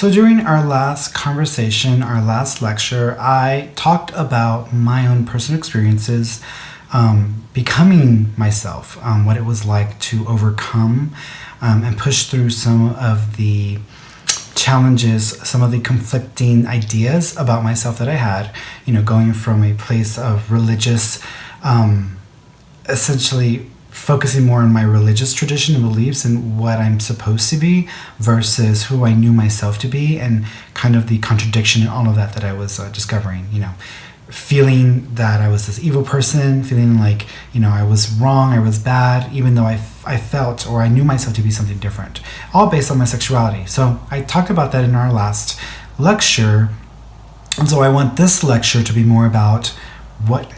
So, during our last conversation, our last lecture, I talked about my own personal experiences becoming myself, what it was like to overcome and push through some of the challenges, some of the conflicting ideas about myself that I had, going from a place of religious, essentially focusing more on my religious tradition and beliefs and what I'm supposed to be versus who I knew myself to be, and kind of the contradiction and all of that I was discovering, feeling that I was this evil person, feeling like, I was wrong, I was bad, even though I felt or I knew myself to be something different, all based on my sexuality. So I talked about that in our last lecture. And so I want this lecture to be more about what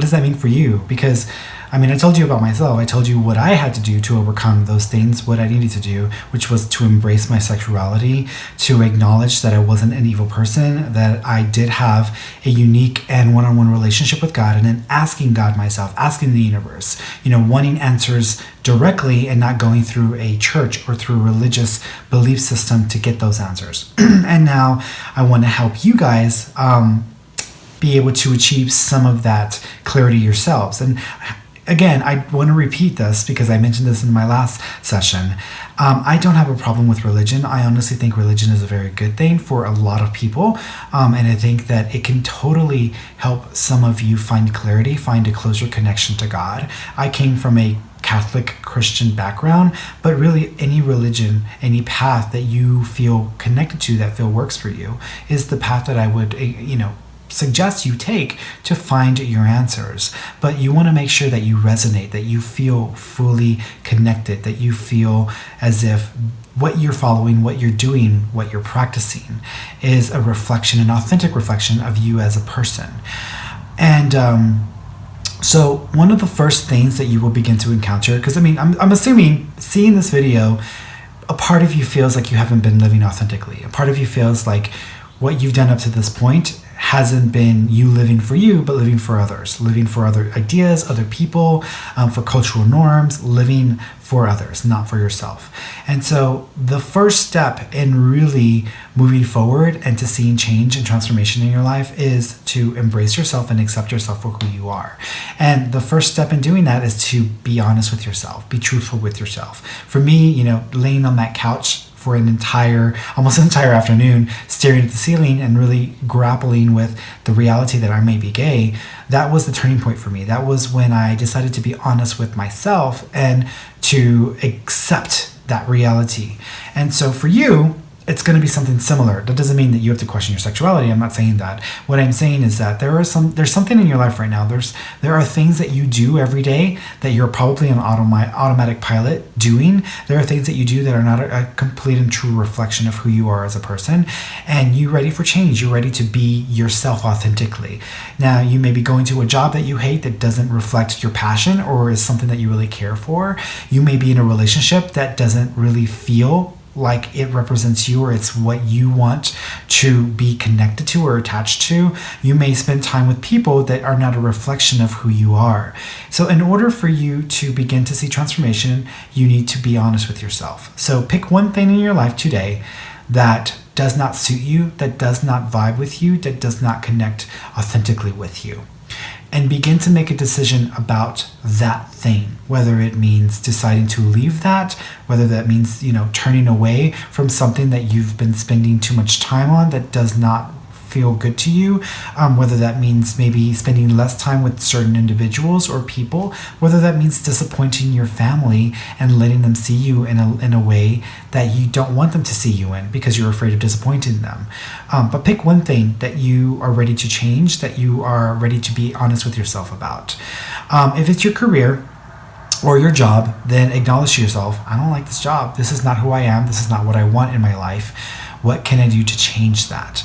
does that mean for you? Because I told you about myself. I told you what I had to do to overcome those things, what I needed to do, which was to embrace my sexuality, to acknowledge that I wasn't an evil person, that I did have a unique and one-on-one relationship with God, and then asking God myself, asking the universe, wanting answers directly and not going through a church or through a religious belief system to get those answers. And now I want to help you guys be able to achieve some of that clarity yourselves. And again, I want to repeat this because I mentioned this in my last session. I don't have a problem with religion. I honestly think religion is a very good thing for a lot of people. And I think that it can totally help some of you find clarity, find a closer connection to God. I came from a Catholic Christian background, but really any religion, any path that you feel connected to, that feel works for you, is the path that I would, suggest you take to find your answers. But you want to make sure that you resonate, that you feel fully connected, that you feel as if what you're following, what you're doing, what you're practicing is a reflection, an authentic reflection of you as a person. And so one of the first things that you will begin to encounter, because I'm assuming seeing this video, a part of you feels like you haven't been living authentically. A part of you feels like what you've done up to this point hasn't been you living for you, but living for others, living for other ideas, other people, for cultural norms, living for others, not for yourself. And so the first step in really moving forward and to seeing change and transformation in your life is to embrace yourself and accept yourself for who you are. And the first step in doing that is to be honest with yourself, be truthful with yourself. For me, laying on that couch for almost an entire afternoon, staring at the ceiling and really grappling with the reality that I may be gay, that was the turning point for me. That was when I decided to be honest with myself and to accept that reality. And so for you, it's going to be something similar. That doesn't mean that you have to question your sexuality. I'm not saying that. What I'm saying is that there's something in your life right now. There are things that you do every day that you're probably on automatic pilot doing. There are things that you do that are not a complete and true reflection of who you are as a person. And you're ready for change. You're ready to be yourself authentically. Now, you may be going to a job that you hate that doesn't reflect your passion or is something that you really care for. You may be in a relationship that doesn't really feel like it represents you or it's what you want to be connected to or attached to. You may spend time with people that are not a reflection of who you are. So in order for you to begin to see transformation, you need to be honest with yourself. So pick one thing in your life today that does not suit you, that does not vibe with you, that does not connect authentically with you. And begin to make a decision about that thing, whether it means deciding to leave that, whether that means, turning away from something that you've been spending too much time on that does not feel good to you, whether that means maybe spending less time with certain individuals or people, whether that means disappointing your family and letting them see you in a way that you don't want them to see you in because you're afraid of disappointing them. But pick one thing that you are ready to change, that you are ready to be honest with yourself about. If it's your career or your job, then acknowledge to yourself, I don't like this job. This is not who I am. This is not what I want in my life. What can I do to change that?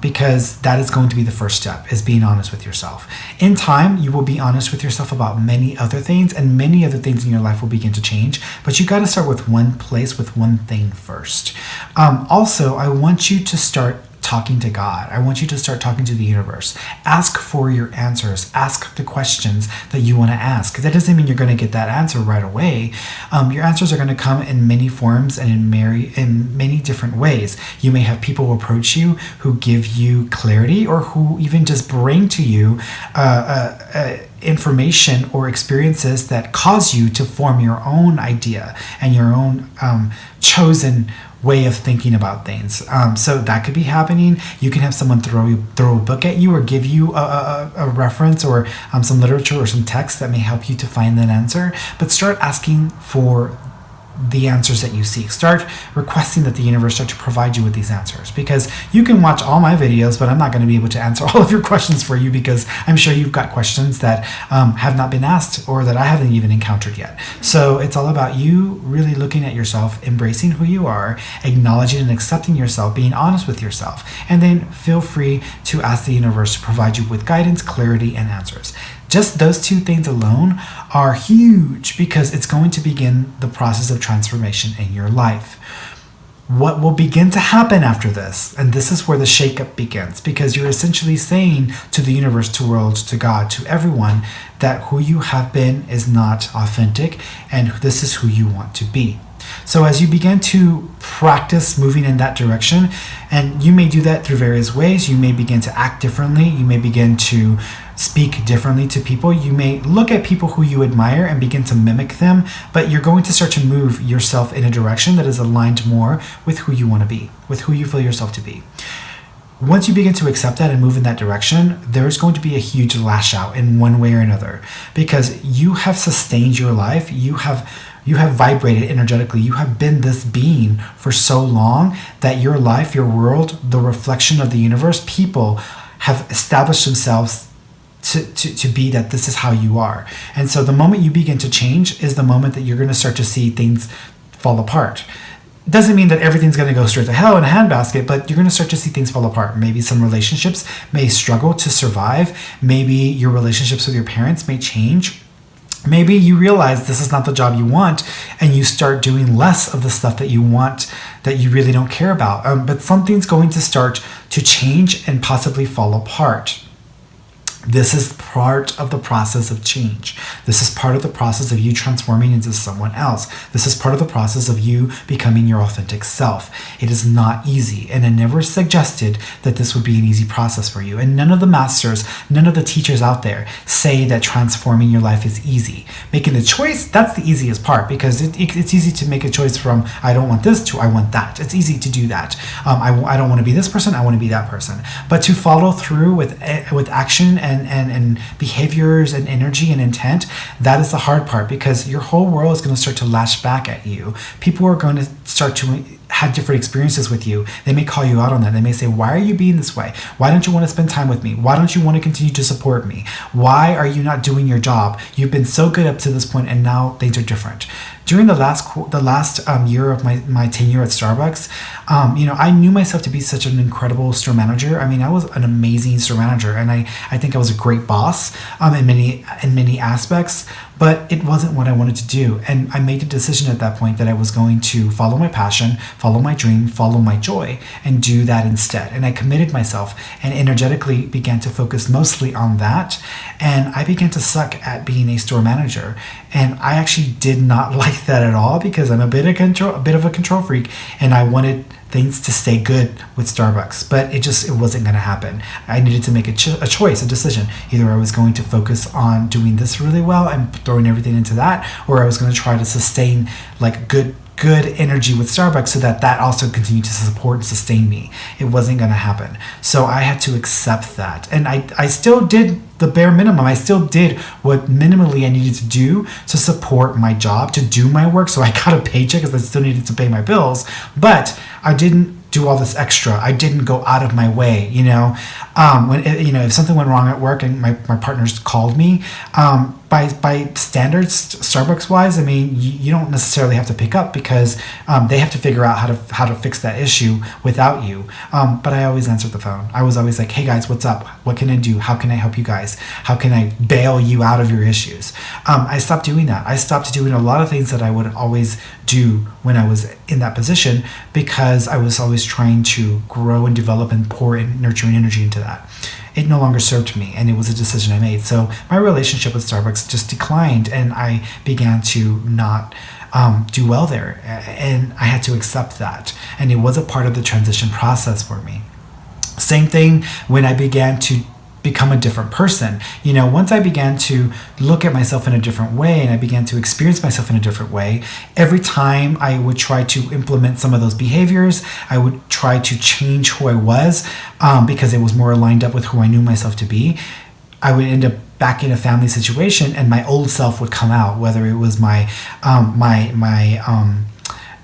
Because that is going to be the first step, is being honest with yourself. In time, you will be honest with yourself about many other things, and many other things in your life will begin to change. But you got to start with one place, with one thing first. Also, I want you to start talking to God. I want you to start talking to the universe. Ask for your answers. Ask the questions that you want to ask. That doesn't mean you're going to get that answer right away. Your answers are going to come in many forms and in many different ways. You may have people approach you who give you clarity, or who even just bring to you information or experiences that cause you to form your own idea and your own chosen way of thinking about things. So that could be happening. You can have someone throw a book at you, or give you a reference, or some literature or some text that may help you to find that answer. But start asking for the answers that you seek. Start requesting that the universe start to provide you with these answers, because you can watch all my videos, but I'm not going to be able to answer all of your questions for you, because I'm sure you've got questions that have not been asked, or that I haven't even encountered yet. So it's all about you really looking at yourself, embracing who you are, acknowledging and accepting yourself, being honest with yourself, and then feel free to ask the universe to provide you with guidance, clarity, and answers. Just those two things alone are huge, because it's going to begin the process of transformation in your life. What will begin to happen after this, and this is where the shakeup begins, because you're essentially saying to the universe, to world, to God, to everyone, that who you have been is not authentic, and this is who you want to be. So as you begin to practice moving in that direction, and you may do that through various ways, you may begin to act differently, you may begin to speak differently to people, you may look at people who you admire and begin to mimic them, but you're going to start to move yourself in a direction that is aligned more with who you want to be, with who you feel yourself to be. Once you begin to accept that and move in that direction, there's going to be a huge lash out in one way or another, because you have sustained your life, you have vibrated energetically, you have been this being for so long that your life, your world, the reflection of the universe, people have established themselves to be that this is how you are. And so the moment you begin to change is the moment that you're going to start to see things fall apart. It doesn't mean that everything's going to go straight to hell in a handbasket, but you're going to start to see things fall apart. Maybe some relationships may struggle to survive. Maybe your relationships with your parents may change. Maybe you realize this is not the job you want, and you start doing less of the stuff that you want, that you really don't care about. But something's going to start to change and possibly fall apart. This is part of the process of change. This is part of the process of you transforming into someone else. This is part of the process of you becoming your authentic self. It is not easy, and I never suggested that this would be an easy process for you. And none of the masters, none of the teachers out there say that transforming your life is easy. Making the choice, that's the easiest part, because it's easy to make a choice from I don't want this to I want that. It's easy to do that. I don't want to be this person, I want to be that person. But to follow through with action and behaviors and energy and intent, that is the hard part, because your whole world is going to start to lash back at you. People are going to start to have different experiences with you. They may call you out on that. They may say, why are you being this way? Why don't you want to spend time with me? Why don't you want to continue to support me? Why are you not doing your job? You've been so good up to this point, and now things are different. During the last year of my tenure at Starbucks, I knew myself to be such an incredible store manager. I mean, I was an amazing store manager, and I think I was a great boss in many aspects, but it wasn't what I wanted to do. And I made a decision at that point that I was going to follow my passion, follow my dream, follow my joy, and do that instead. And I committed myself and energetically began to focus mostly on that. And I began to suck at being a store manager. And I actually did not like that at all, because I'm a bit of a control freak, and I wanted things to stay good with Starbucks, but it wasn't going to happen. I needed to make a choice, a decision. Either I was going to focus on doing this really well and throwing everything into that, or I was going to try to sustain like good energy with Starbucks so that also continued to support and sustain me. It wasn't going to happen. So I had to accept that. And I still did the bare minimum. I still did what minimally I needed to do to support my job, to do my work. So I got a paycheck because I still needed to pay my bills. But I didn't do all this extra. I didn't go out of my way, if something went wrong at work and my partners called me, by standards, Starbucks wise, I mean, you don't necessarily have to pick up because they have to figure out how to fix that issue without you. But I always answered the phone. I was always like, hey guys, what's up? What can I do? How can I help you guys? How can I bail you out of your issues? I stopped doing that. I stopped doing a lot of things that I would always do when I was in that position because I was always trying to grow and develop and pour in nurturing energy into that. It no longer served me, and it was a decision I made. So my relationship with Starbucks just declined, and I began to not do well there, and I had to accept that. And it was a part of the transition process for me. Same thing when I began to become a different person. Once I began to look at myself in a different way and I began to experience myself in a different way, every time I would try to implement some of those behaviors, I would try to change who I was because it was more aligned up with who I knew myself to be. I would end up back in a family situation and my old self would come out, whether it was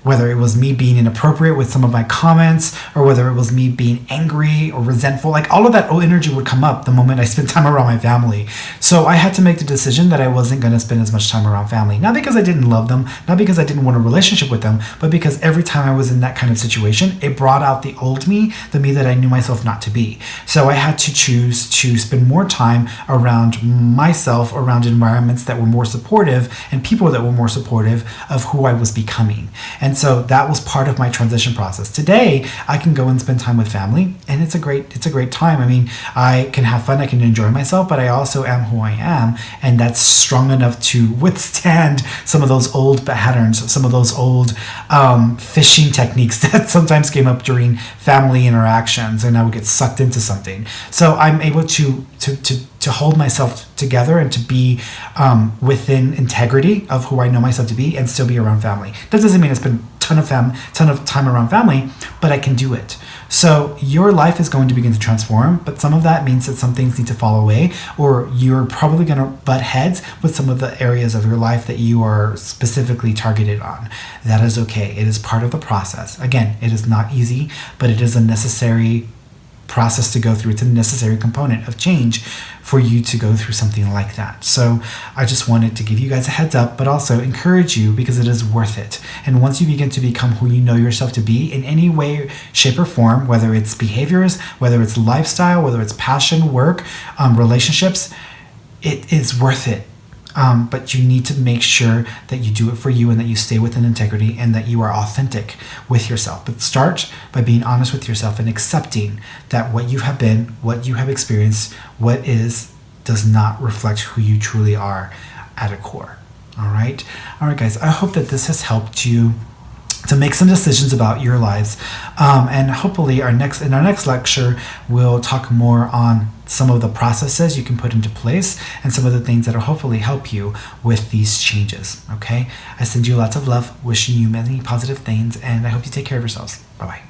whether it was me being inappropriate with some of my comments, or whether it was me being angry or resentful. Like all of that old energy would come up the moment I spent time around my family. So I had to make the decision that I wasn't going to spend as much time around family. Not because I didn't love them, not because I didn't want a relationship with them, but because every time I was in that kind of situation, it brought out the old me, the me that I knew myself not to be. So I had to choose to spend more time around myself, around environments that were more supportive and people that were more supportive of who I was becoming. And so that was part of my transition process. Today, I can go and spend time with family, and it's a great time. I mean, I can have fun, I can enjoy myself, but I also am who I am, and that's strong enough to withstand some of those old patterns, some of those old fishing techniques that sometimes came up during family interactions, and I would get sucked into something. So I'm able to hold myself together and to be within integrity of who I know myself to be and still be around family. That doesn't mean I spend ton of time around family, but I can do it. So your life is going to begin to transform, but some of that means that some things need to fall away, or you're probably going to butt heads with some of the areas of your life that you are specifically targeted on. That is okay. It is part of the process. Again, it is not easy, but it is a necessary process to go through. It's a necessary component of change for you to go through something like that. So I just wanted to give you guys a heads up, but also encourage you because it is worth it. And once you begin to become who you know yourself to be in any way, shape, or form, whether it's behaviors, whether it's lifestyle, whether it's passion, work, relationships, it is worth it. But you need to make sure that you do it for you and that you stay within integrity and that you are authentic with yourself. But start by being honest with yourself and accepting that what you have been, what you have experienced, what is, does not reflect who you truly are at a core. All right, guys. I hope that this has helped you to make some decisions about your lives, and hopefully in our next lecture we'll talk more on some of the processes you can put into place and some of the things that will hopefully help you with these changes. Okay, I send you lots of love, wishing you many positive things, and I hope you take care of yourselves. Bye bye.